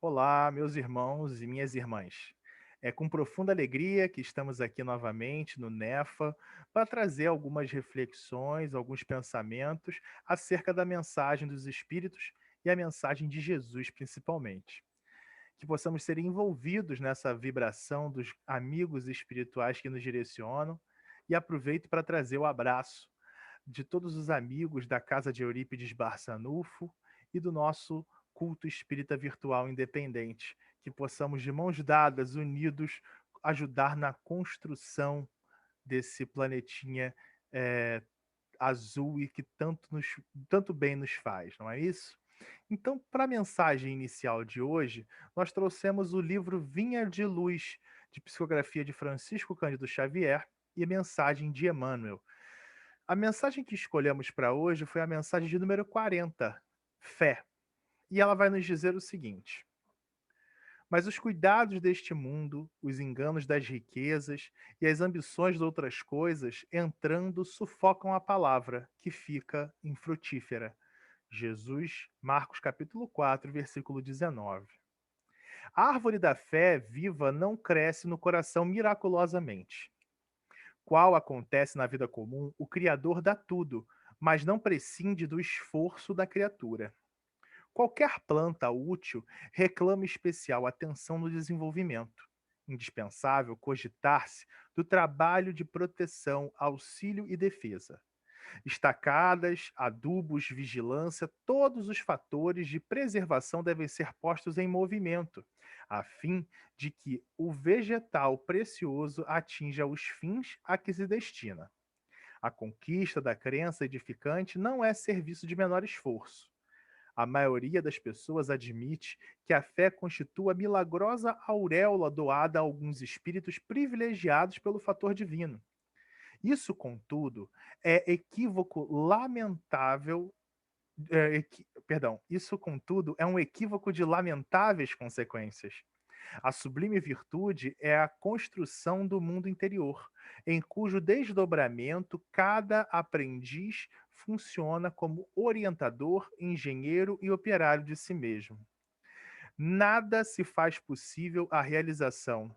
Olá, meus irmãos e minhas irmãs. É com profunda alegria que estamos aqui novamente no NEFA para trazer algumas reflexões, alguns pensamentos acerca da mensagem dos Espíritos e a mensagem de Jesus, principalmente. Que possamos ser envolvidos nessa vibração dos amigos espirituais que nos direcionam e aproveito para trazer o abraço de todos os amigos da Casa de Eurípides Barçanufo e do nosso culto espírita virtual independente, que possamos, de mãos dadas, unidos, ajudar na construção desse planetinha eh, azul e que tanto bem nos faz, não é isso? Então, para a mensagem inicial de hoje, nós trouxemos o livro Vinha de Luz, de psicografia de Francisco Cândido Xavier e mensagem de Emmanuel. A mensagem que escolhemos para hoje foi a mensagem de número 40, fé. E ela vai nos dizer o seguinte: Mas os cuidados deste mundo, os enganos das riquezas e as ambições de outras coisas, entrando, sufocam a palavra, que fica infrutífera. Jesus, Marcos capítulo 4, versículo 19. A árvore da fé viva não cresce no coração miraculosamente. Qual acontece na vida comum, o Criador dá tudo, mas não prescinde do esforço da criatura. Qualquer planta útil reclama especial atenção no desenvolvimento. Indispensável cogitar-se do trabalho de proteção, auxílio e defesa. Estacadas, adubos, vigilância, todos os fatores de preservação devem ser postos em movimento, a fim de que o vegetal precioso atinja os fins a que se destina. A conquista da crença edificante não é serviço de menor esforço. A maioria das pessoas admite que a fé constitua a milagrosa auréola doada a alguns espíritos privilegiados pelo fator divino. Isso, contudo, é equívoco lamentável. Isso, contudo, é um equívoco de lamentáveis consequências. A sublime virtude é a construção do mundo interior, em cujo desdobramento cada aprendiz funciona como orientador, engenheiro e operário de si mesmo. Nada se faz possível a realização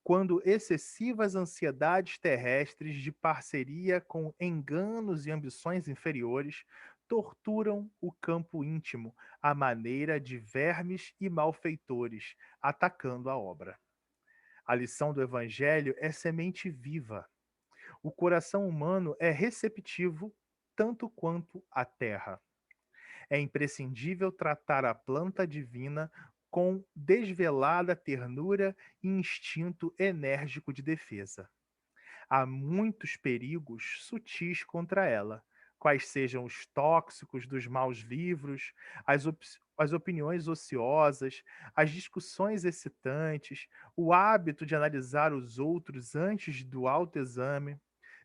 quando excessivas ansiedades terrestres de parceria com enganos e ambições inferiores torturam o campo íntimo à maneira de vermes e malfeitores, atacando a obra. A lição do Evangelho é semente viva. O coração humano é receptivo tanto quanto a terra. É imprescindível tratar a planta divina com desvelada ternura e instinto enérgico de defesa. Há muitos perigos sutis contra ela, quais sejam os tóxicos dos maus livros, as opiniões ociosas, as discussões excitantes, o hábito de analisar os outros antes do autoexame.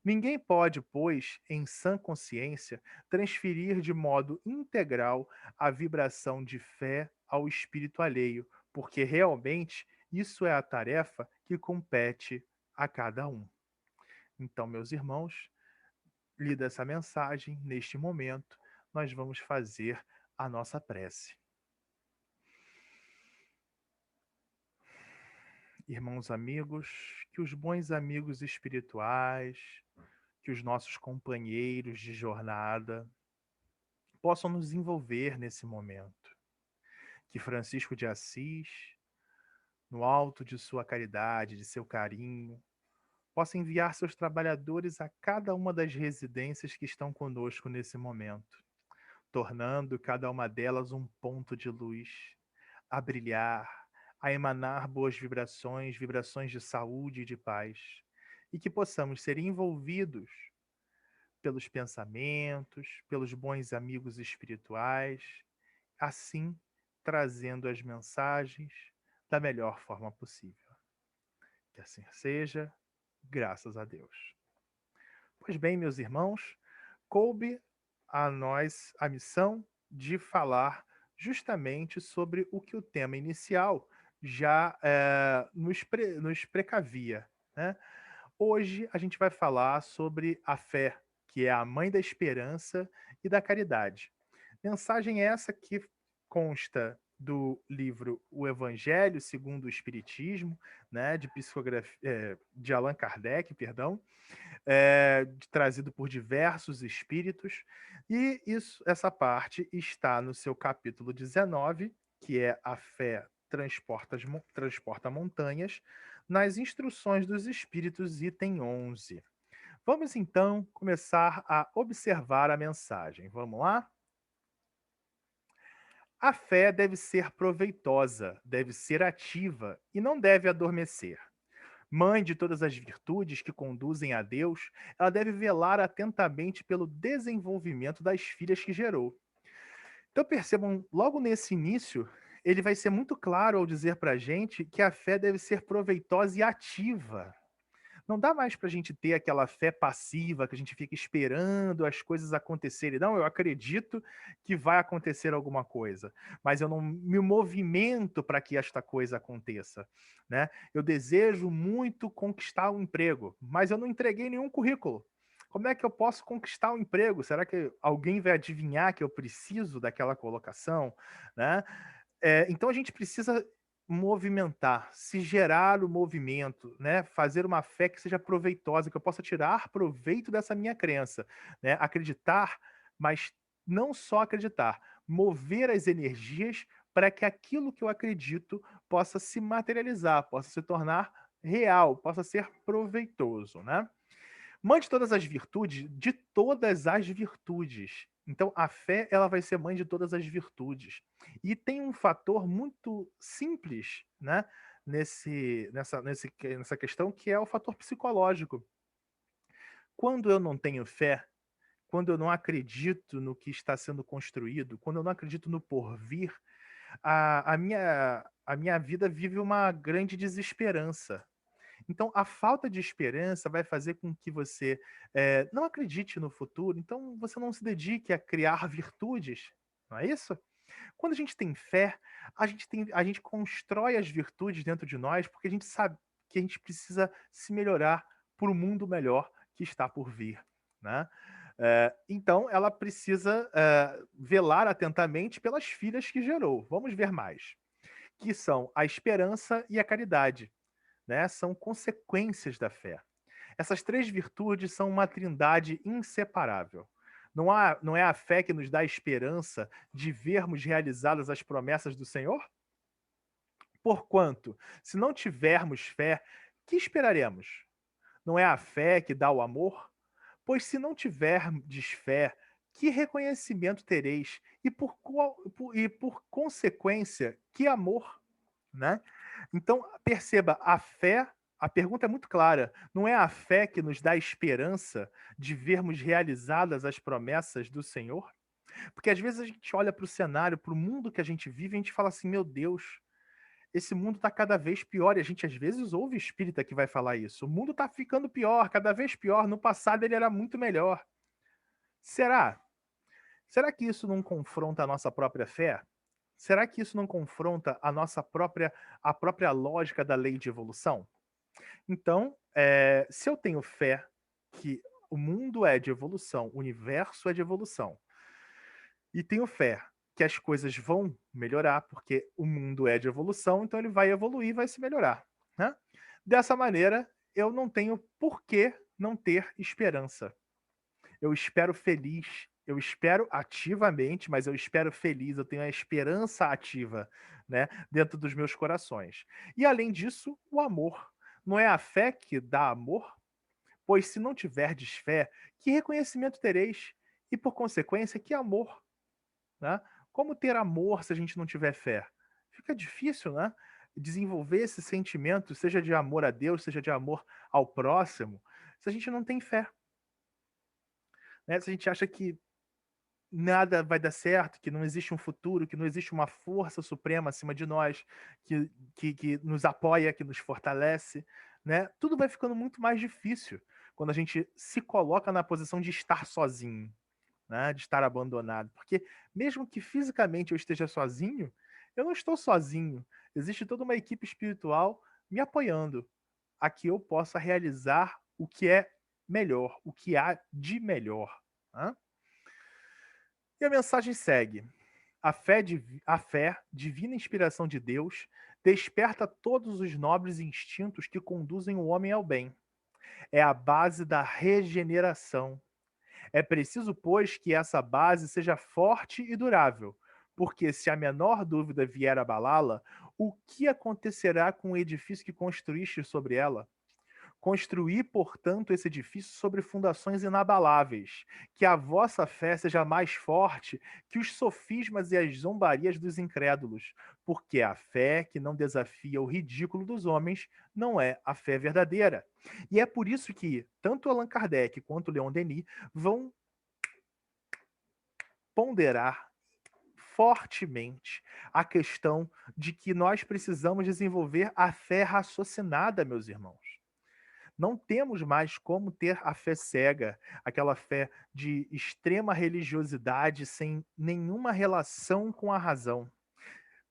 Ninguém pode, pois, em sã consciência, transferir de modo integral a vibração de fé ao espírito alheio, porque realmente isso é a tarefa que compete a cada um. Então, meus irmãos, lida essa mensagem, neste momento, nós vamos fazer a nossa prece. Irmãos amigos, que os bons amigos espirituais, que os nossos companheiros de jornada possam nos envolver nesse momento. Que Francisco de Assis, no alto de sua caridade, de seu carinho, possa enviar seus trabalhadores a cada uma das residências que estão conosco nesse momento, tornando cada uma delas um ponto de luz, a brilhar, a emanar boas vibrações, vibrações de saúde e de paz, e que possamos ser envolvidos pelos pensamentos, pelos bons amigos espirituais, assim trazendo as mensagens da melhor forma possível. Que assim seja, graças a Deus. Pois bem, meus irmãos, coube a nós a missão de falar justamente sobre o que o tema inicial já nos precavia, né? Hoje a gente vai falar sobre a fé, que é a mãe da esperança e da caridade. Mensagem essa que consta do livro O Evangelho segundo o Espiritismo, né, de Allan Kardec, perdão, trazido por diversos espíritos, e essa parte está no seu capítulo 19, que é A Fé Transporta Montanhas, nas Instruções dos Espíritos, item 11. Vamos então começar a observar a mensagem. Vamos lá? A fé deve ser proveitosa, deve ser ativa e não deve adormecer. Mãe de todas as virtudes que conduzem a Deus, ela deve velar atentamente pelo desenvolvimento das filhas que gerou. Então percebam, logo nesse início, ele vai ser muito claro ao dizer para a gente que a fé deve ser proveitosa e ativa. Não dá mais para a gente ter aquela fé passiva que a gente fica esperando as coisas acontecerem. Não, eu acredito que vai acontecer alguma coisa, mas eu não me movimento para que esta coisa aconteça, né? Eu desejo muito conquistar um emprego, mas eu não entreguei nenhum currículo. Como é que eu posso conquistar um emprego? Será que alguém vai adivinhar que eu preciso daquela colocação, né? Então a gente precisa movimentar, se gerar o movimento, né, fazer uma fé que seja proveitosa, que eu possa tirar proveito dessa minha crença, né, acreditar, mas não só acreditar, mover as energias para que aquilo que eu acredito possa se materializar, possa se tornar real, possa ser proveitoso, né? Mãe de todas as virtudes, de todas as virtudes. Então, a fé, ela vai ser mãe de todas as virtudes. E tem um fator muito simples, né, nessa questão, que é o fator psicológico. Quando eu não tenho fé, quando eu não acredito no que está sendo construído, quando eu não acredito no porvir, a minha vida vive uma grande desesperança. Então, a falta de esperança vai fazer com que você, não acredite no futuro, então você não se dedique a criar virtudes, não é isso? Quando a gente tem fé, a gente constrói as virtudes dentro de nós, porque a gente sabe que a gente precisa se melhorar para o mundo melhor que está por vir, né. Então ela precisa, velar atentamente pelas filhas que gerou. Vamos ver mais, que são a esperança e a caridade, né, são consequências da fé. Essas três virtudes são uma trindade inseparável. Não é a fé que nos dá a esperança de vermos realizadas as promessas do Senhor? Porquanto, se não tivermos fé, que esperaremos? Não é a fé que dá o amor? Pois se não tiverdes fé, que reconhecimento tereis? E por consequência, que amor? Né? Então, perceba, a pergunta é muito clara. Não é a fé que nos dá esperança de vermos realizadas as promessas do Senhor? Porque às vezes a gente olha para o cenário, para o mundo que a gente vive, e a gente fala assim: meu Deus, esse mundo está cada vez pior. E a gente às vezes ouve espírita que vai falar isso. O mundo está ficando pior, cada vez pior. No passado ele era muito melhor. Será? Será que isso não confronta a nossa própria fé? Será que isso não confronta a própria lógica da lei de evolução? Então, se eu tenho fé que o mundo é de evolução, o universo é de evolução, e tenho fé que as coisas vão melhorar, porque o mundo é de evolução, então ele vai evoluir, vai se melhorar, né? Dessa maneira, eu não tenho por que não ter esperança. Eu espero feliz, eu espero ativamente, mas eu espero feliz, eu tenho a esperança ativa, né, dentro dos meus corações. E além disso, o amor. Não é a fé que dá amor? Pois se não tiverdes fé, que reconhecimento tereis? E por consequência, que amor, né? Como ter amor se a gente não tiver fé? Fica difícil, né? Desenvolver esse sentimento, seja de amor a Deus, seja de amor ao próximo, se a gente não tem fé, né? Se a gente acha que nada vai dar certo, que não existe um futuro, que não existe uma força suprema acima de nós, que nos apoia, que nos fortalece, né? Tudo vai ficando muito mais difícil quando a gente se coloca na posição de estar sozinho, né? De estar abandonado. Porque mesmo que fisicamente eu esteja sozinho, eu não estou sozinho. Existe toda uma equipe espiritual me apoiando a que eu possa realizar o que é melhor, o que há de melhor, né? E a mensagem segue. A fé, divina inspiração de Deus, desperta todos os nobres instintos que conduzem o homem ao bem. É a base da regeneração. É preciso, pois, que essa base seja forte e durável, porque se a menor dúvida vier abalá-la, o que acontecerá com o edifício que construíste sobre ela? Construí, portanto, esse edifício sobre fundações inabaláveis, que a vossa fé seja mais forte que os sofismas e as zombarias dos incrédulos, porque a fé que não desafia o ridículo dos homens não é a fé verdadeira. E é por isso que tanto Allan Kardec quanto Leon Denis vão ponderar fortemente a questão de que nós precisamos desenvolver a fé raciocinada, meus irmãos. Não temos mais como ter a fé cega, aquela fé de extrema religiosidade sem nenhuma relação com a razão.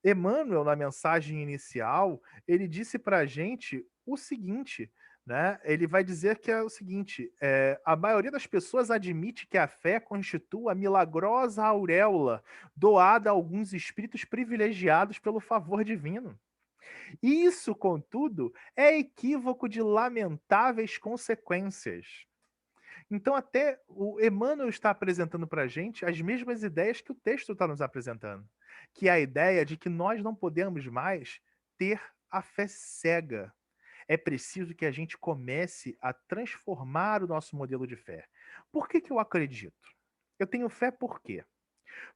Emmanuel, na mensagem inicial, ele disse para a gente o seguinte, né? Ele vai dizer que é o seguinte: a maioria das pessoas admite que a fé constitua a milagrosa auréola doada a alguns espíritos privilegiados pelo favor divino. Isso, contudo, é equívoco de lamentáveis consequências. Então, até o Emmanuel está apresentando para a gente as mesmas ideias que o texto está nos apresentando, que é a ideia de que nós não podemos mais ter a fé cega. É preciso que a gente comece a transformar o nosso modelo de fé. Por que que eu acredito? Eu tenho fé por quê?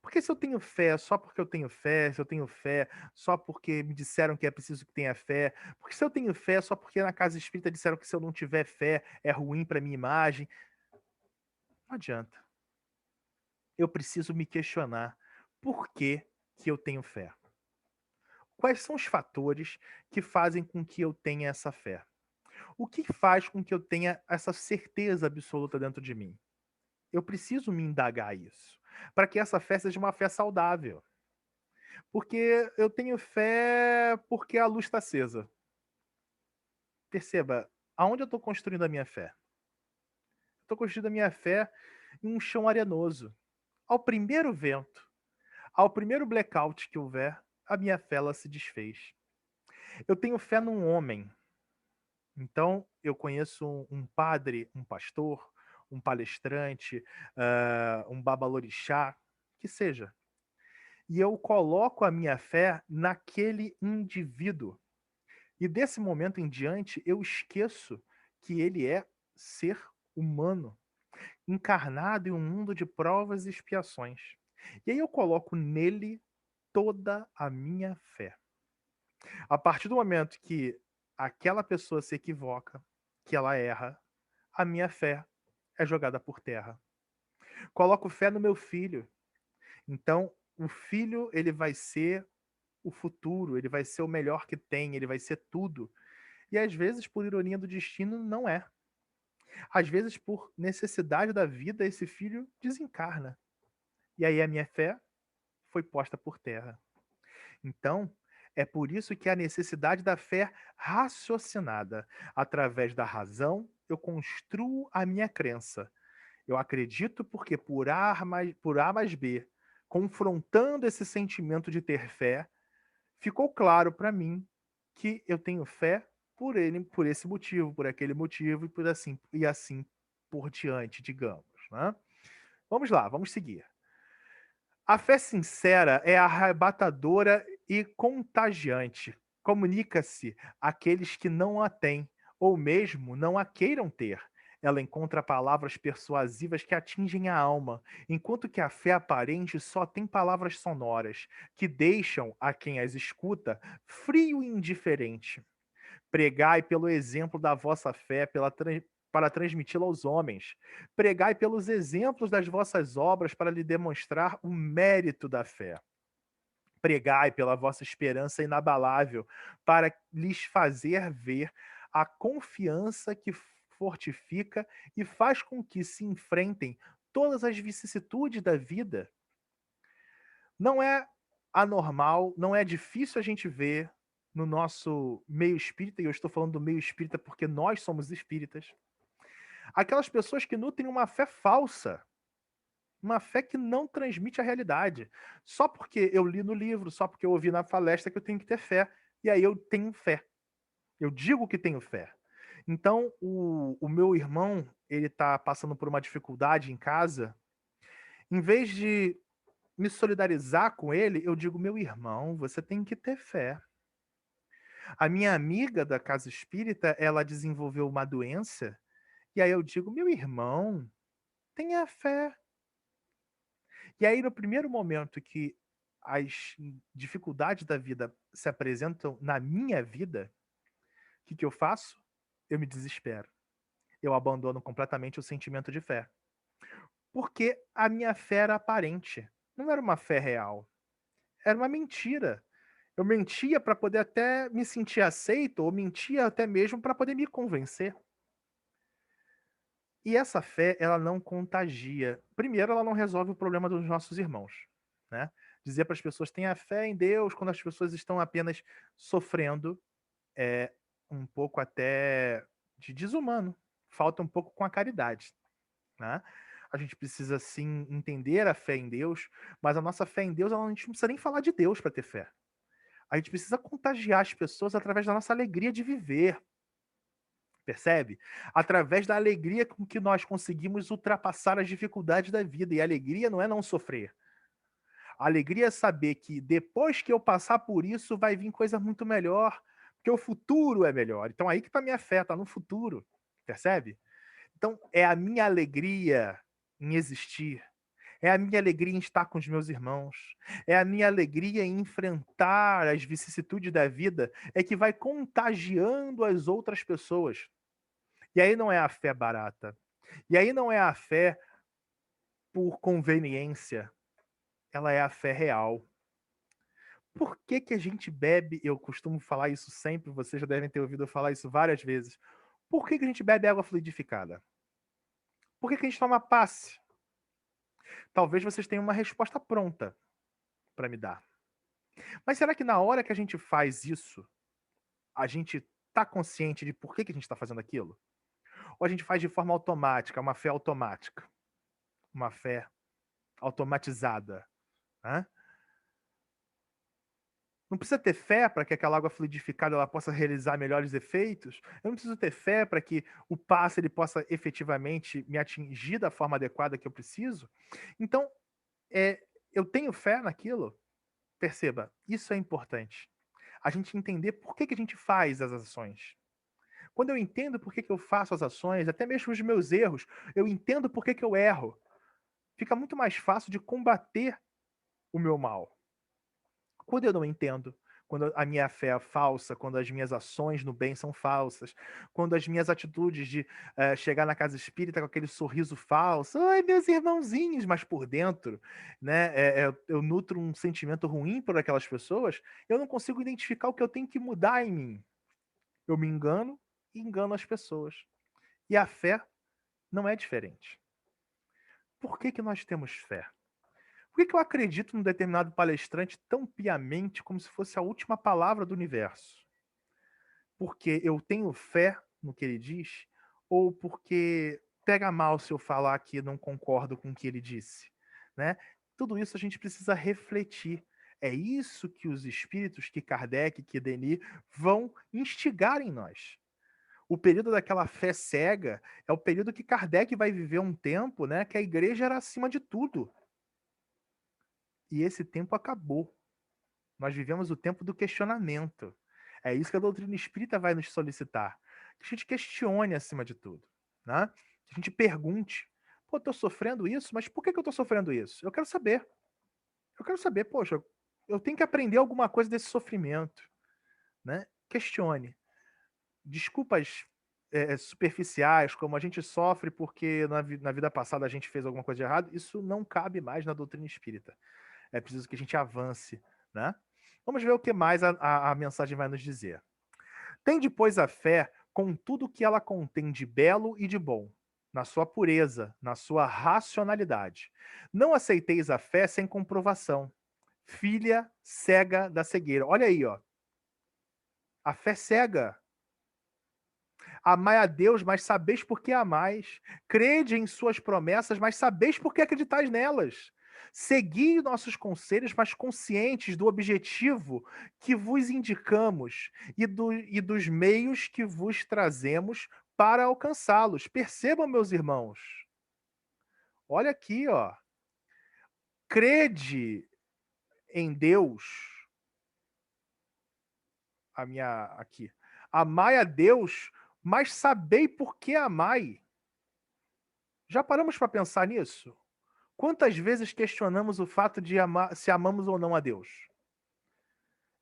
Porque se eu tenho fé só porque eu tenho fé, se eu tenho fé só porque me disseram que é preciso que tenha fé, porque se eu tenho fé só porque na casa espírita disseram que se eu não tiver fé é ruim para minha imagem, não adianta. Eu preciso me questionar por que que eu tenho fé. Quais são os fatores que fazem com que eu tenha essa fé? O que faz com que eu tenha essa certeza absoluta dentro de mim? Eu preciso me indagar isso, para que essa fé seja uma fé saudável. Porque eu tenho fé porque a luz está acesa. Perceba, aonde eu estou construindo a minha fé? Estou construindo a minha fé em um chão arenoso. Ao primeiro vento, ao primeiro blackout que houver, a minha fé ela se desfez. Eu tenho fé num homem. Então, eu conheço um padre, um pastor, um palestrante, um babalorixá, que seja. E eu coloco a minha fé naquele indivíduo. E desse momento em diante, eu esqueço que ele é ser humano, encarnado em um mundo de provas e expiações. E aí eu coloco nele toda a minha fé. A partir do momento que aquela pessoa se equivoca, que ela erra, a minha fé é jogada por terra. Coloco fé no meu filho. Então, o filho, ele vai ser o futuro, ele vai ser o melhor que tem, ele vai ser tudo. E às vezes, por ironia do destino, não é. Às vezes, por necessidade da vida, esse filho desencarna. E aí a minha fé foi posta por terra. Então, é por isso que a necessidade da fé raciocinada. Através da razão, eu construo a minha crença. Eu acredito porque por A mais B, confrontando esse sentimento de ter fé, ficou claro para mim que eu tenho fé por ele, por esse motivo, por aquele motivo e assim por diante, digamos, né? Vamos lá, vamos seguir. A fé sincera é arrebatadora e contagiante. Comunica-se àqueles que não a têm, ou mesmo não a queiram ter. Ela encontra palavras persuasivas que atingem a alma, enquanto que a fé aparente só tem palavras sonoras, que deixam a quem as escuta frio e indiferente. Pregai pelo exemplo da vossa fé para transmiti-la aos homens. Pregai pelos exemplos das vossas obras para lhe demonstrar o mérito da fé. Pregai pela vossa esperança inabalável para lhes fazer ver a confiança que fortifica e faz com que se enfrentem todas as vicissitudes da vida. Não é anormal, não é difícil a gente ver no nosso meio espírita, e eu estou falando do meio espírita porque nós somos espíritas, aquelas pessoas que nutrem uma fé falsa, Uma fé que não transmite a realidade. Só porque eu li no livro, só porque eu ouvi na palestra que eu tenho que ter fé. E aí eu tenho fé. Eu digo que tenho fé. Então, o meu irmão, ele tá passando por uma dificuldade em casa, em vez de me solidarizar com ele, eu digo: "Meu irmão, você tem que ter fé". A minha amiga da casa espírita, ela desenvolveu uma doença, e aí eu digo: "Meu irmão, tenha fé". E aí no primeiro momento que as dificuldades da vida se apresentam na minha vida, o que que eu faço? Eu me desespero. Eu abandono completamente o sentimento de fé. Porque a minha fé era aparente, não era uma fé real, era uma mentira. Eu mentia para poder até me sentir aceito ou mentia até mesmo para poder me convencer. E essa fé, ela não contagia. Primeiro, ela não resolve o problema dos nossos irmãos, né. Dizer para as pessoas: "Tenha fé em Deus", quando as pessoas estão apenas sofrendo, é um pouco até de desumano, falta um pouco com a caridade, né. A gente precisa sim entender a fé em Deus, mas a nossa fé em Deus, a gente não precisa nem falar de Deus para ter fé. A gente precisa contagiar as pessoas através da nossa alegria de viver. Percebe? Através da alegria com que nós conseguimos ultrapassar as dificuldades da vida, e a alegria não é não sofrer. A alegria é saber que depois que eu passar por isso vai vir coisa muito melhor, porque o futuro é melhor. Então aí que tá a minha fé, tá no futuro, percebe? Então é a minha alegria em existir, é a minha alegria em estar com os meus irmãos, é a minha alegria em enfrentar as vicissitudes da vida, é que vai contagiando as outras pessoas. E aí não é a fé barata. E aí não é a fé por conveniência, ela é a fé real. Por que que a gente bebe, eu costumo falar isso sempre, vocês já devem ter ouvido eu falar isso várias vezes. Por que que a gente bebe água fluidificada? Por que que a gente toma passe? Talvez vocês tenham uma resposta pronta para me dar. Mas será que na hora que a gente faz isso, a gente tá consciente de por que que a gente está fazendo aquilo? Ou a gente faz de forma automática, uma fé automática, uma fé automatizada, né? Não precisa ter fé para que aquela água fluidificada ela possa realizar melhores efeitos. Eu não preciso ter fé para que o passe ele possa efetivamente me atingir da forma adequada que eu preciso. Então, eu tenho fé naquilo. Perceba, isso é importante. A gente entender por que que a gente faz as ações. Quando eu entendo por que que eu faço as ações, até mesmo os meus erros, eu entendo por que que eu erro. Fica muito mais fácil de combater o meu mal. Quando eu não entendo, quando a minha fé é falsa, quando as minhas ações no bem são falsas, quando as minhas atitudes de, chegar na casa espírita com aquele sorriso falso, "Ai, meus irmãozinhos", mas por dentro, né, eu nutro um sentimento ruim por aquelas pessoas, eu não consigo identificar o que eu tenho que mudar em mim. Eu me engano e engano as pessoas. E a fé não é diferente. Por que que nós temos fé? Por que que eu acredito num determinado palestrante tão piamente como se fosse a última palavra do universo? Porque eu tenho fé no que ele diz ou porque pega mal se eu falar que não concordo com o que ele disse, né? Tudo isso a gente precisa refletir. É isso que os espíritos, que Kardec, que Denis vão instigar em nós. O período daquela fé cega é o período que Kardec vai viver um tempo, né, que a igreja era acima de tudo. E esse tempo acabou. Nós vivemos o tempo do questionamento. É isso que a doutrina espírita vai nos solicitar. Que a gente questione acima de tudo, né? Que a gente pergunte: "Pô, tô sofrendo isso, mas por que que eu tô sofrendo isso? Eu quero saber. Eu quero saber, poxa, eu tenho que aprender alguma coisa desse sofrimento", né? Questione. Desculpas, superficiais, como a gente sofre porque na vida passada a gente fez alguma coisa de errado, isso não cabe mais na doutrina espírita. É preciso que a gente avance, né. Vamos ver o que mais a mensagem vai nos dizer. "Tende, pois, a fé com tudo que ela contém de belo e de bom, na sua pureza, na sua racionalidade. Não aceiteis a fé sem comprovação, filha cega da cegueira". Olha aí, ó, a fé cega. Amai a Deus, mas sabeis por que amais. Crede em suas promessas, mas sabeis por que acreditais nelas. Segui nossos conselhos, mas conscientes do objetivo que vos indicamos e dos meios que vos trazemos para alcançá-los. Percebam, meus irmãos. Olha aqui, ó. Crede em Deus, a minha aqui. Amai a Deus, mas sabei por que amai. Já paramos para pensar nisso? Quantas vezes questionamos o fato de amar, se amamos ou não a Deus?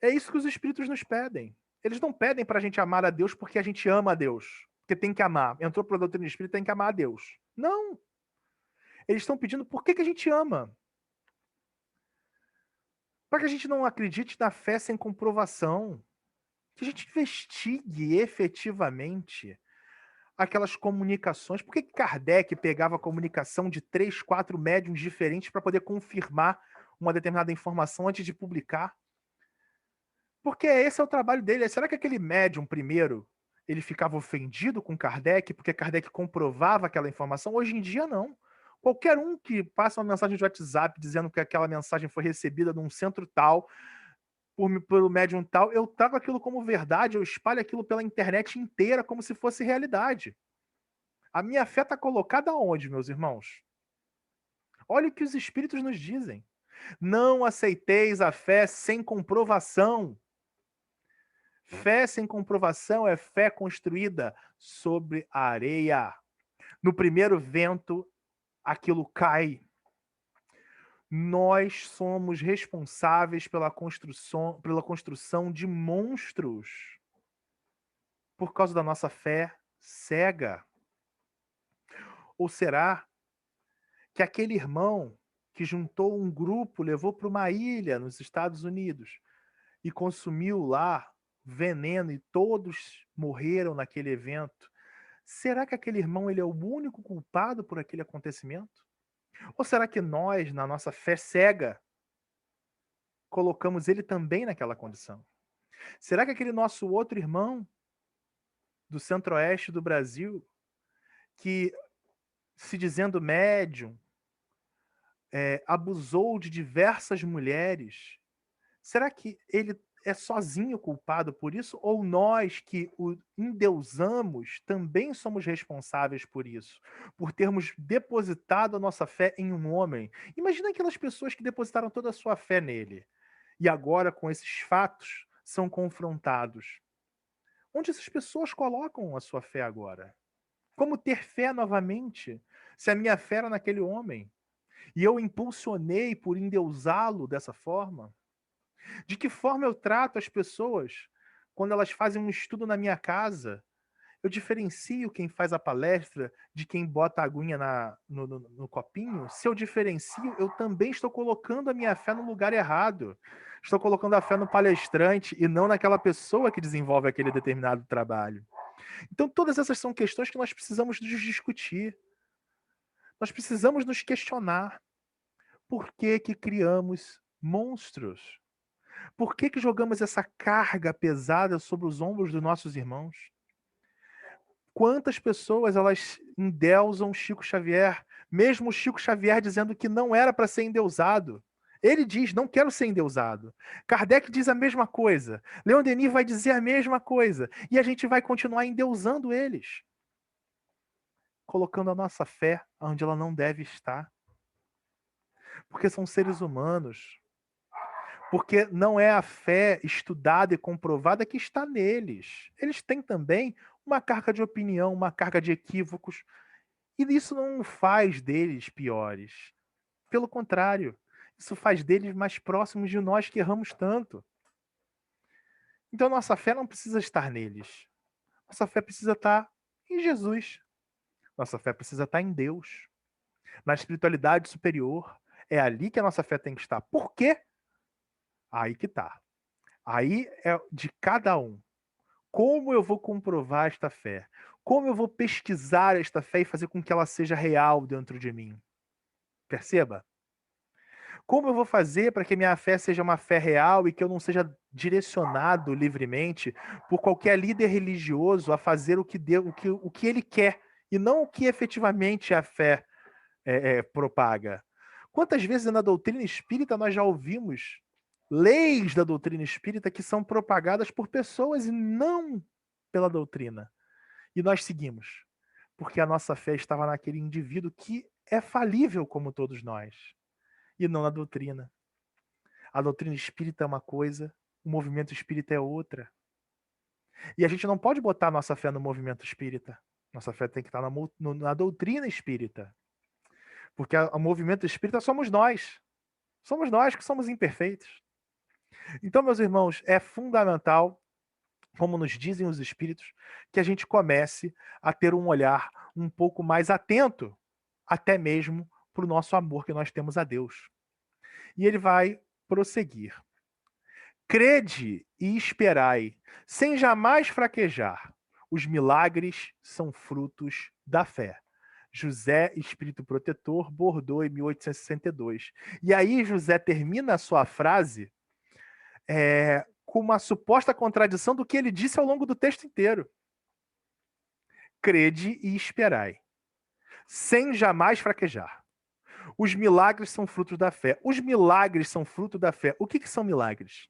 É isso que os Espíritos nos pedem. Eles não pedem para a gente amar a Deus porque a gente ama a Deus, porque tem que amar. Entrou para a doutrina espírita, tem que amar a Deus. Não. Eles estão pedindo por que a gente ama. Para que a gente não acredite na fé sem comprovação. Que a gente investigue efetivamente aquelas comunicações. Por que Kardec pegava a comunicação de 3, 4 médiuns diferentes para poder confirmar uma determinada informação antes de publicar? Porque esse é o trabalho dele. Será que aquele médium primeiro, ele ficava ofendido com Kardec porque Kardec comprovava aquela informação? Hoje em dia, não. Qualquer um que passa uma mensagem de WhatsApp dizendo que aquela mensagem foi recebida num centro tal, pelo médium tal, eu trago aquilo como verdade, eu espalho aquilo pela internet inteira como se fosse realidade. A minha fé está colocada onde, meus irmãos? Olha o que os espíritos nos dizem. Não aceiteis a fé sem comprovação. Fé sem comprovação é fé construída sobre a areia. No primeiro vento, aquilo cai. Nós somos responsáveis pela construção de monstros por causa da nossa fé cega. Ou será que aquele irmão que juntou um grupo, levou para uma ilha nos Estados Unidos e consumiu lá veneno e todos morreram naquele evento, será que aquele irmão ele é o único culpado por aquele acontecimento? Ou será que nós, na nossa fé cega, colocamos ele também naquela condição? Será que aquele nosso outro irmão do centro-oeste do Brasil, que se dizendo médium, abusou de diversas mulheres, será que ele é sozinho culpado por isso? Ou nós que o endeusamos também somos responsáveis por isso? Por termos depositado a nossa fé em um homem? Imagina aquelas pessoas que depositaram toda a sua fé nele e agora, com esses fatos, são confrontados. Onde essas pessoas colocam a sua fé agora? Como ter fé novamente, se a minha fé era naquele homem e eu impulsionei por endeusá-lo dessa forma? De que forma eu trato as pessoas quando elas fazem um estudo na minha casa? Eu diferencio quem faz a palestra de quem bota a aguinha no copinho? Se eu diferencio, eu também estou colocando a minha fé no lugar errado. Estou colocando a fé no palestrante e não naquela pessoa que desenvolve aquele determinado trabalho. Então, todas essas são questões que nós precisamos nos discutir. Nós precisamos nos questionar. Por que que criamos monstros? Por que que jogamos essa carga pesada sobre os ombros dos nossos irmãos? Quantas pessoas elas endeusam Chico Xavier, mesmo o Chico Xavier dizendo que não era para ser endeusado. Ele diz, não quero ser endeusado. Kardec diz a mesma coisa. Leon Denis vai dizer a mesma coisa. E a gente vai continuar endeusando eles. Colocando a nossa fé onde ela não deve estar. Porque são seres humanos. Porque não é a fé estudada e comprovada que está neles. Eles têm também uma carga de opinião, uma carga de equívocos, e isso não faz deles piores. Pelo contrário, isso faz deles mais próximos de nós que erramos tanto. Então nossa fé não precisa estar neles. Nossa fé precisa estar em Jesus. Nossa fé precisa estar em Deus. Na espiritualidade superior. É ali que a nossa fé tem que estar. Por quê? Aí que tá. Aí é de cada um. Como eu vou comprovar esta fé? Como eu vou pesquisar esta fé e fazer com que ela seja real dentro de mim? Perceba? Como eu vou fazer para que minha fé seja uma fé real e que eu não seja direcionado livremente por qualquer líder religioso a fazer o que ele quer e não o que efetivamente a fé propaga? Quantas vezes na doutrina espírita nós já ouvimos leis da doutrina espírita que são propagadas por pessoas e não pela doutrina? E nós seguimos, porque a nossa fé estava naquele indivíduo que é falível como todos nós, e não na doutrina. A doutrina espírita é uma coisa, o movimento espírita é outra. E a gente não pode botar a nossa fé no movimento espírita. Nossa fé tem que estar na doutrina espírita. Porque o movimento espírita somos nós. Somos nós que somos imperfeitos. Então, meus irmãos, é fundamental, como nos dizem os espíritos, que a gente comece a ter um olhar um pouco mais atento, até mesmo para o nosso amor que nós temos a Deus. E ele vai prosseguir. Crede e esperai, sem jamais fraquejar. Os milagres são frutos da fé. José, Espírito Protetor, Bordeaux, em 1862. E aí José termina a sua frase com uma suposta contradição do que ele disse ao longo do texto inteiro. Crede e esperai, sem jamais fraquejar. Os milagres são frutos da fé. Os milagres são fruto da fé. O que são milagres?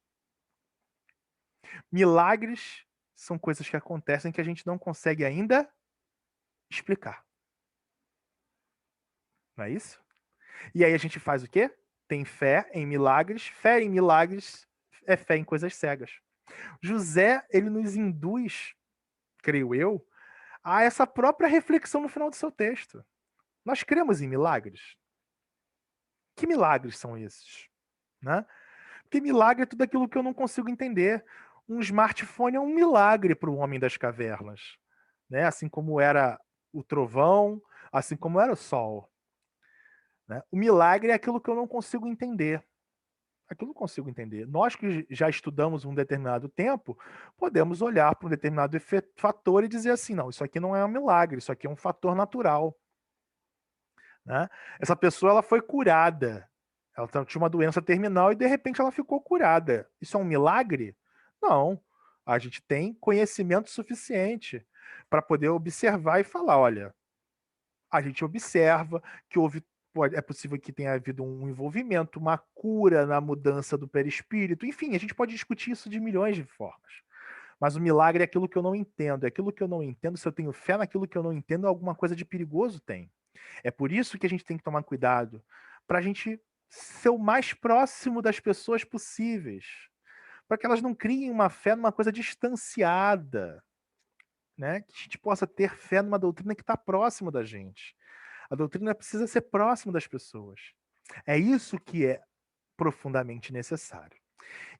Milagres são coisas que acontecem que a gente não consegue ainda explicar. Não é isso? E aí a gente faz o quê? Tem fé em milagres é fé em coisas cegas. José, ele nos induz, creio eu, a essa própria reflexão no final do seu texto. Nós cremos em milagres? Que milagres são esses? Né? Porque milagre é tudo aquilo que eu não consigo entender. Um smartphone é um milagre para o homem das cavernas, né? Assim como era o trovão, assim como era o sol. Né? O milagre é aquilo que eu não consigo entender. Aquilo eu não consigo entender. Nós que já estudamos um determinado tempo, podemos olhar para um determinado fator e dizer assim, não, isso aqui não é um milagre, isso aqui é um fator natural. Né? Essa pessoa ela foi curada. Ela tinha uma doença terminal e de repente ela ficou curada. Isso é um milagre? Não. A gente tem conhecimento suficiente para poder observar e falar, olha, a gente observa que é possível que tenha havido um envolvimento, uma cura na mudança do perispírito. Enfim, a gente pode discutir isso de milhões de formas. Mas o milagre é aquilo que eu não entendo. É aquilo que eu não entendo. Se eu tenho fé naquilo que eu não entendo, alguma coisa de perigoso tem. É por isso que a gente tem que tomar cuidado para a gente ser o mais próximo das pessoas possíveis, para que elas não criem uma fé numa coisa distanciada, né? Que a gente possa ter fé numa doutrina que está próximo da gente. A doutrina precisa ser próxima das pessoas. É isso que é profundamente necessário.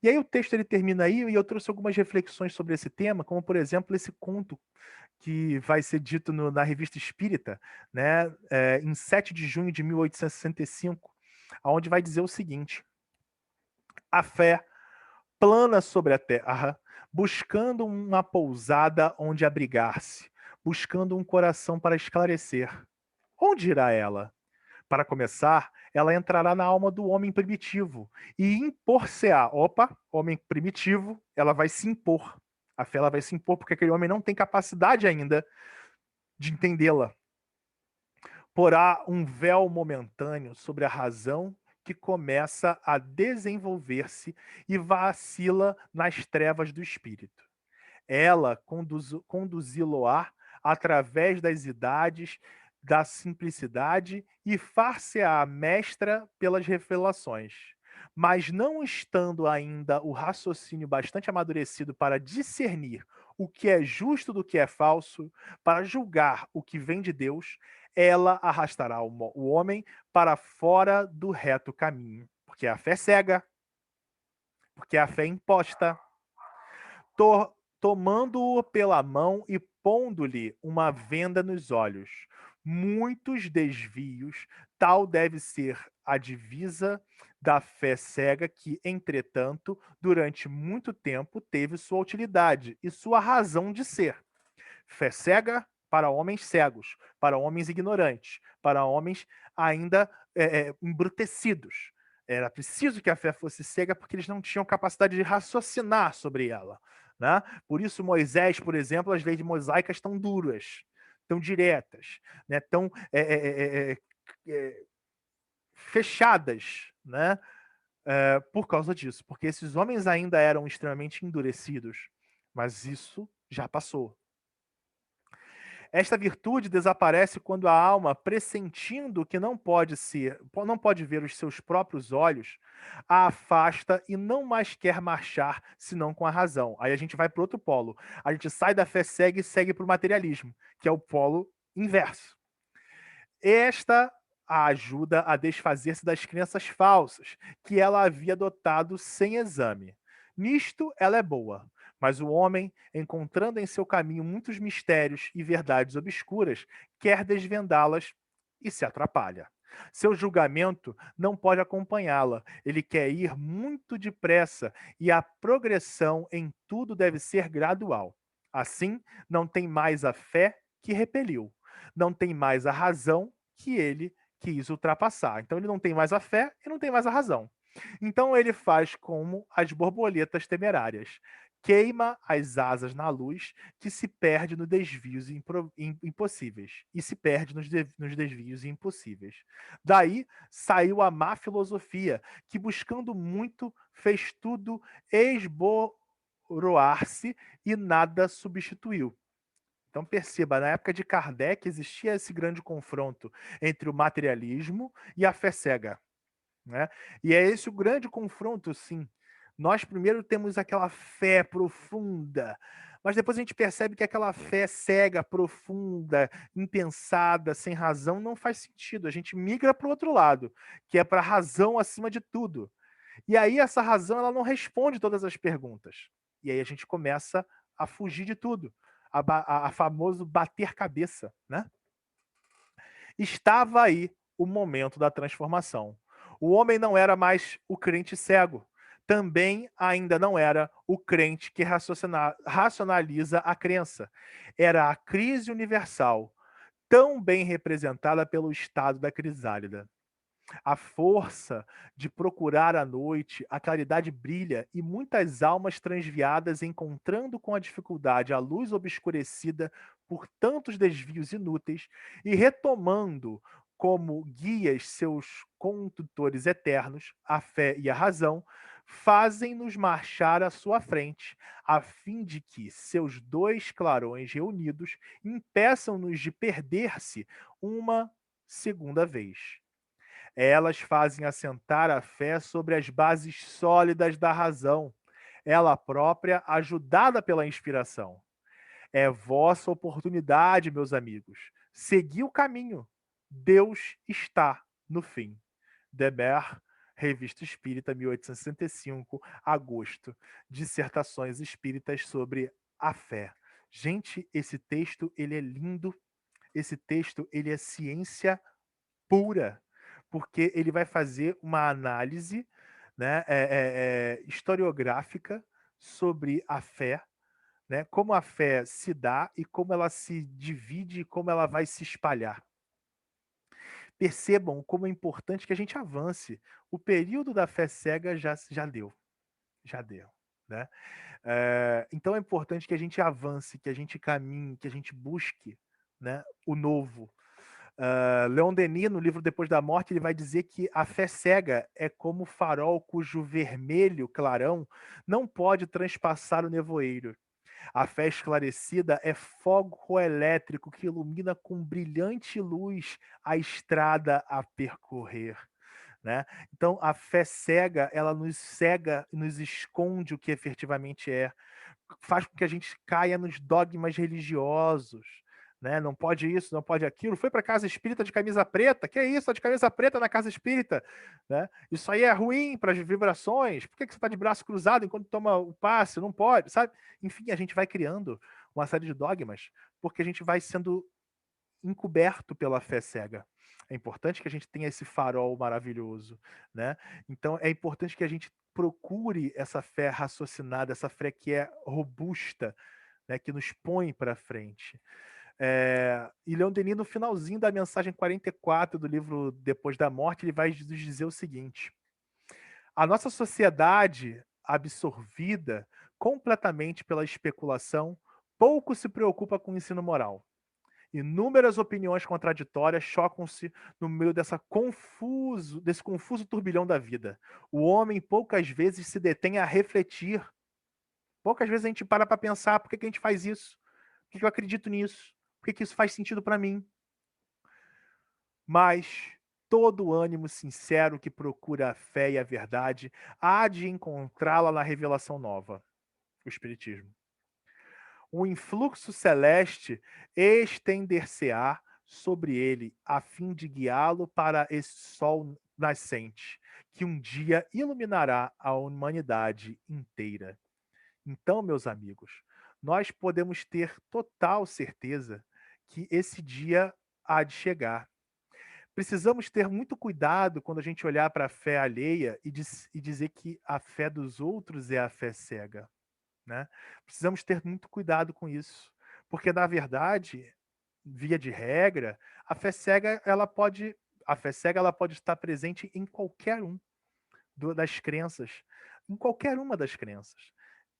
E aí o texto ele termina aí e eu trouxe algumas reflexões sobre esse tema, como por exemplo esse conto que vai ser dito na Revista Espírita, né, em 7 de junho de 1865, onde vai dizer o seguinte: a fé plana sobre a terra, buscando uma pousada onde abrigar-se, buscando um coração para esclarecer. Onde irá ela? Para começar, ela entrará na alma do homem primitivo e impor-se-á. Opa, homem primitivo, ela vai se impor. A fé ela vai se impor porque aquele homem não tem capacidade ainda de entendê-la. Porá um véu momentâneo sobre a razão que começa a desenvolver-se e vacila nas trevas do espírito. Ela conduzi-lo-á através das idades, da simplicidade e far-se-á mestra pelas revelações. Mas não estando ainda o raciocínio bastante amadurecido para discernir o que é justo do que é falso, para julgar o que vem de Deus, ela arrastará o homem para fora do reto caminho. Porque a fé é cega, porque a fé é imposta, tomando-o pela mão e pondo-lhe uma venda nos olhos. Muitos desvios, tal deve ser a divisa da fé cega que, entretanto, durante muito tempo teve sua utilidade e sua razão de ser. Fé cega para homens cegos, para homens ignorantes, para homens ainda embrutecidos. Era preciso que a fé fosse cega, porque eles não tinham capacidade de raciocinar sobre ela, né. Por isso Moisés, por exemplo, as leis mosaicas tão duras, tão diretas, né, tão, fechadas, né, por causa disso, porque esses homens ainda eram extremamente endurecidos, mas isso já passou. Esta virtude desaparece quando a alma, pressentindo que não pode ver os seus próprios olhos, a afasta e não mais quer marchar senão com a razão. Aí a gente vai para o outro polo. A gente sai da fé cega e segue para o materialismo, que é o polo inverso. Esta a ajuda a desfazer-se das crenças falsas que ela havia adotado sem exame. Nisto ela é boa, mas o homem, encontrando em seu caminho muitos mistérios e verdades obscuras, quer desvendá-las e se atrapalha. Seu julgamento não pode acompanhá-la, ele quer ir muito depressa e a progressão em tudo deve ser gradual. Assim, não tem mais a fé que repeliu, não tem mais a razão que ele quis ultrapassar. Então ele não tem mais a fé e não tem mais a razão. Então ele faz como as borboletas temerárias. Queima as asas na luz que se perde nos desvios impossíveis. E se perde nos desvios impossíveis. Daí saiu a má filosofia, que buscando muito fez tudo esboroar-se e nada substituiu. Então perceba, na época de Kardec existia esse grande confronto entre o materialismo e a fé cega, né. E é esse o grande confronto, sim. Nós primeiro temos aquela fé profunda, mas depois a gente percebe que aquela fé cega, profunda, impensada, sem razão, não faz sentido. A gente migra para o outro lado, que é para a razão acima de tudo. E aí essa razão ela não responde todas as perguntas. E aí a gente começa a fugir de tudo, a famoso bater cabeça, né. Estava aí o momento da transformação. O homem não era mais o crente cego, também ainda não era o crente que racionaliza a crença. Era a crise universal, tão bem representada pelo estado da crisálida. A força de procurar à noite, a claridade brilha e muitas almas transviadas, encontrando com a dificuldade a luz obscurecida por tantos desvios inúteis e retomando como guias seus condutores eternos, a fé e a razão, fazem-nos marchar à sua frente, a fim de que seus dois clarões reunidos impeçam-nos de perder-se uma segunda vez. Elas fazem assentar a fé sobre as bases sólidas da razão, ela própria ajudada pela inspiração. É vossa oportunidade, meus amigos. Segui o caminho. Deus está no fim. Deber, Revista Espírita, 1865, agosto. Dissertações espíritas sobre a fé. Gente, esse texto ele é lindo. Esse texto ele é ciência pura, porque ele vai fazer uma análise, né, historiográfica sobre a fé, né, como a fé se dá e como ela se divide e como ela vai se espalhar. Percebam como é importante que a gente avance. O período da fé cega já deu, né. Então é importante que a gente avance, que a gente caminhe, que a gente busque, né, o novo. Leon Denis, no livro Depois da Morte, ele vai dizer que a fé cega é como o farol cujo vermelho clarão não pode transpassar o nevoeiro. A fé esclarecida é fogo elétrico que ilumina com brilhante luz a estrada a percorrer, né. Então a fé cega, nos esconde o que efetivamente é, faz com que a gente caia nos dogmas religiosos, né, não pode isso, não pode aquilo. Foi para casa espírita de camisa preta, que é isso, tá de camisa preta na casa espírita, né? Isso aí é ruim para as vibrações. Por que que você está de braço cruzado enquanto toma o passe? Não pode, sabe? Enfim, a gente vai criando uma série de dogmas, porque a gente vai sendo encoberto pela fé cega. É importante que a gente tenha esse farol maravilhoso, né. Então é importante que a gente procure essa fé raciocinada, essa fé que é robusta, né, que nos põe para frente. E Leon Denis, no finalzinho da mensagem 44 do livro Depois da Morte, ele vai nos dizer o seguinte: A nossa sociedade, absorvida completamente pela especulação, pouco se preocupa com o ensino moral. Inúmeras opiniões contraditórias chocam-se no meio desse confuso turbilhão da vida. O homem poucas vezes se detém a refletir. Poucas vezes a gente para pensar: por que que a gente faz isso? Por que que eu acredito nisso? Por que que isso faz sentido para mim? Mas todo ânimo sincero que procura a fé e a verdade há de encontrá-la na revelação nova, o Espiritismo. O influxo celeste estender-se-á sobre ele, a fim de guiá-lo para esse sol nascente, que um dia iluminará a humanidade inteira. Então, meus amigos, nós podemos ter total certeza que esse dia há de chegar. Precisamos ter muito cuidado quando a gente olhar para a fé alheia e dizer que a fé dos outros é a fé cega, né. Precisamos ter muito cuidado com isso, porque na verdade, via de regra, a fé cega ela pode estar presente em qualquer um das crenças, em qualquer uma das crenças.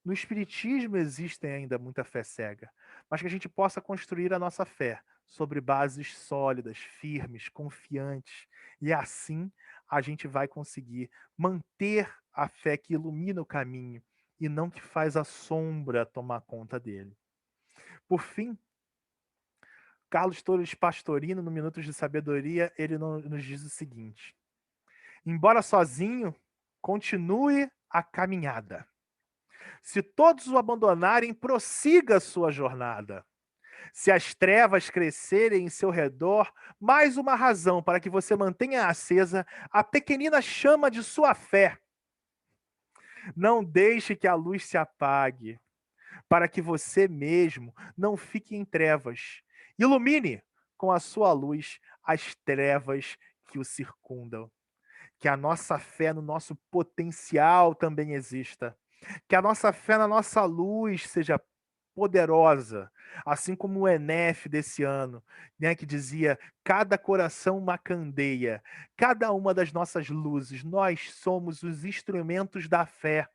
No espiritismo existem ainda muita fé cega, mas que a gente possa construir a nossa fé sobre bases sólidas, firmes, confiantes, e assim a gente vai conseguir manter a fé que ilumina o caminho e não que faz a sombra tomar conta dele. Por fim, Carlos Torres Pastorino, no Minutos de Sabedoria, ele nos diz o seguinte: embora sozinho, continue a caminhada. Se todos o abandonarem, prossiga sua jornada. Se as trevas crescerem em seu redor, mais uma razão para que você mantenha acesa a pequenina chama de sua fé. Não deixe que a luz se apague, para que você mesmo não fique em trevas. Ilumine com a sua luz as trevas que o circundam. Que a nossa fé no nosso potencial também exista. Que a nossa fé na nossa luz seja poderosa, assim como o Enef desse ano, né, que dizia: cada coração uma candeia, cada uma das nossas luzes, nós somos os instrumentos da fé.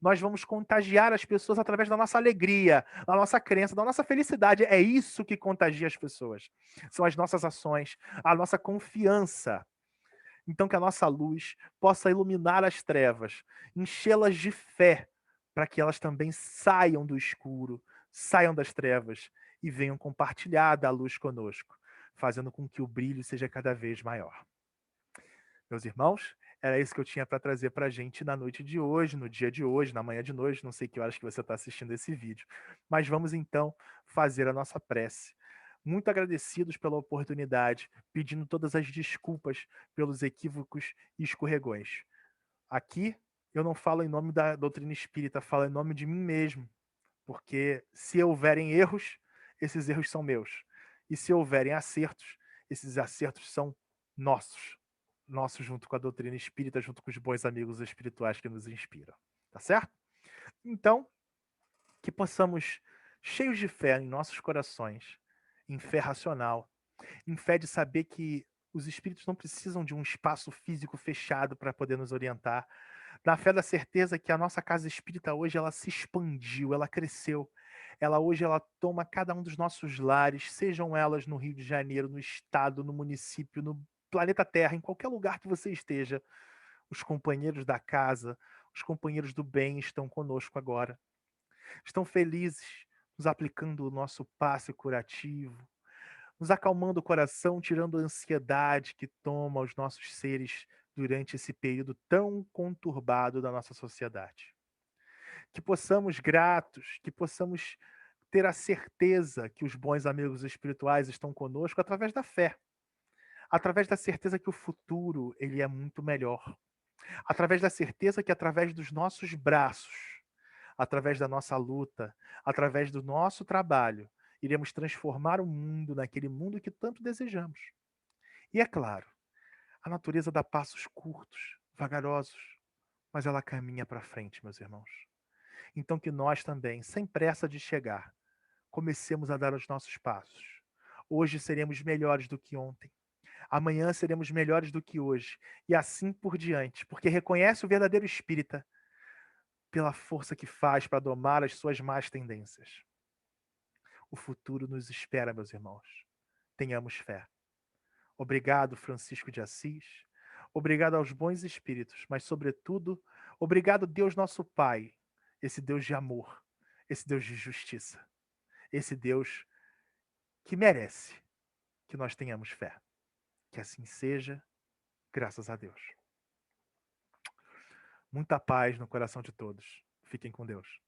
Nós vamos contagiar as pessoas através da nossa alegria, da nossa crença, da nossa felicidade. É isso que contagia as pessoas. São as nossas ações, a nossa confiança. Então, que a nossa luz possa iluminar as trevas, enchê-las de fé, para que elas também saiam do escuro, saiam das trevas e venham compartilhar da luz conosco, fazendo com que o brilho seja cada vez maior. Meus irmãos, era isso que eu tinha para trazer para a gente na noite de hoje, no dia de hoje, na manhã de hoje, não sei que horas que você está assistindo esse vídeo. Mas vamos então fazer a nossa prece. Muito agradecidos pela oportunidade, pedindo todas as desculpas pelos equívocos e escorregões. Aqui eu não falo em nome da doutrina espírita, falo em nome de mim mesmo, porque se houverem erros, esses erros são meus. E se houverem acertos, esses acertos são nossos. Nossos junto com a doutrina espírita, junto com os bons amigos espirituais que nos inspiram. Tá certo? Então, que possamos, cheios de fé em nossos corações, em fé racional, em fé de saber que os espíritos não precisam de um espaço físico fechado para poder nos orientar, na fé da certeza que a nossa casa espírita hoje ela se expandiu, ela cresceu. Ela hoje ela toma cada um dos nossos lares, sejam elas no Rio de Janeiro, no estado, no município, no planeta Terra, em qualquer lugar que você esteja. Os companheiros da casa, os companheiros do bem estão conosco agora. Estão felizes, nos aplicando o nosso passe curativo, nos acalmando o coração, tirando a ansiedade que toma os nossos seres durante esse período tão conturbado da nossa sociedade. Que possamos gratos, que possamos ter a certeza que os bons amigos espirituais estão conosco através da fé, através da certeza que o futuro ele é muito melhor, através da certeza que através dos nossos braços, através da nossa luta, através do nosso trabalho, iremos transformar o mundo naquele mundo que tanto desejamos. E é claro, a natureza dá passos curtos, vagarosos, mas ela caminha para frente, meus irmãos. Então que nós também, sem pressa de chegar, comecemos a dar os nossos passos. Hoje seremos melhores do que ontem. Amanhã seremos melhores do que hoje, e assim por diante, porque reconhece o verdadeiro espírita pela força que faz para domar as suas más tendências. O futuro nos espera, meus irmãos. Tenhamos fé. Obrigado, Francisco de Assis. Obrigado aos bons espíritos, mas, sobretudo, obrigado, Deus nosso Pai, esse Deus de amor, esse Deus de justiça, esse Deus que merece que nós tenhamos fé. Que assim seja, graças a Deus. Muita paz no coração de todos. Fiquem com Deus.